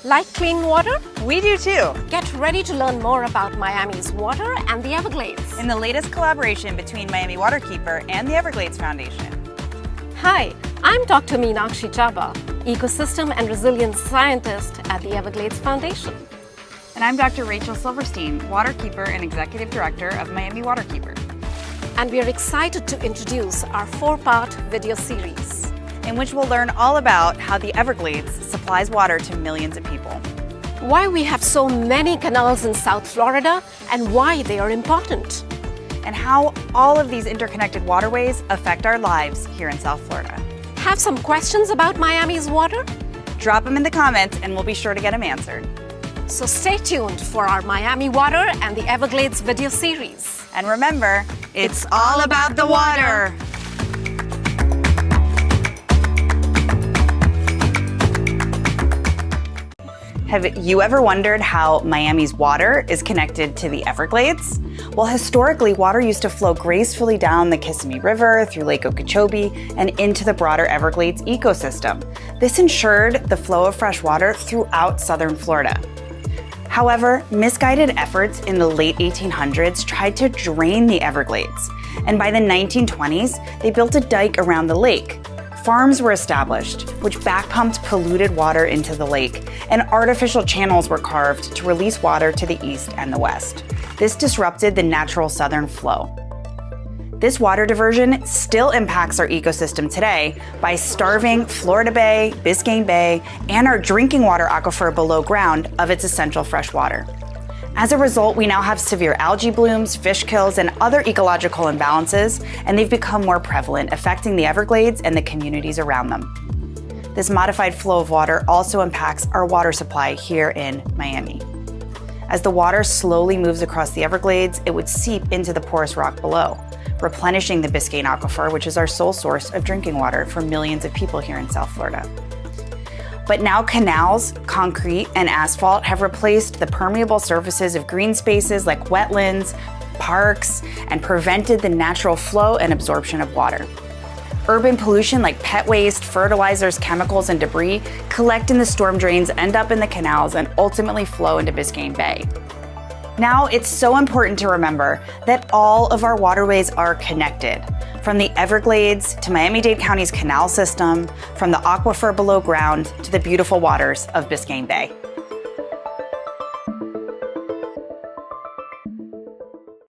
Like clean water? We do too! Get ready to learn more about Miami's water and the Everglades. In the latest collaboration between Miami Waterkeeper and the Everglades Foundation. Hi, I'm Dr. Meenakshi Chaba, Ecosystem and Resilience Scientist at the Everglades Foundation. And I'm Dr. Rachel Silverstein, Waterkeeper and Executive Director of Miami Waterkeeper. And we are excited to introduce our 4-part video series, in which we'll learn all about how the Everglades supplies water to millions of people. Why we have so many canals in South Florida and why they are important. And how all of these interconnected waterways affect our lives here in South Florida. Have some questions about Miami's water? Drop them in the comments and we'll be sure to get them answered. So stay tuned for our Miami Water and the Everglades video series. And remember, it's all about the water! Have you ever wondered how Miami's water is connected to the Everglades? Well, historically, water used to flow gracefully down the Kissimmee River, through Lake Okeechobee, and into the broader Everglades ecosystem. This ensured the flow of fresh water throughout southern Florida. However, misguided efforts in the late 1800s tried to drain the Everglades, and by the 1920s, they built a dike around the lake. Farms were established, which backpumped polluted water into the lake, and artificial channels were carved to release water to the east and the west. This disrupted the natural southern flow. This water diversion still impacts our ecosystem today by starving Florida Bay, Biscayne Bay, and our drinking water aquifer below ground of its essential fresh water. As a result, we now have severe algae blooms, fish kills, and other ecological imbalances, and they've become more prevalent, affecting the Everglades and the communities around them. This modified flow of water also impacts our water supply here in Miami. As the water slowly moves across the Everglades, it would seep into the porous rock below, replenishing the Biscayne aquifer, which is our sole source of drinking water for millions of people here in South Florida. But now canals, concrete, and asphalt have replaced the permeable surfaces of green spaces like wetlands, parks, and prevented the natural flow and absorption of water. Urban pollution like pet waste, fertilizers, chemicals, and debris collect in the storm drains, end up in the canals, and ultimately flow into Biscayne Bay. Now, it's so important to remember that all of our waterways are connected, from the Everglades to Miami-Dade County's canal system, from the aquifer below ground to the beautiful waters of Biscayne Bay.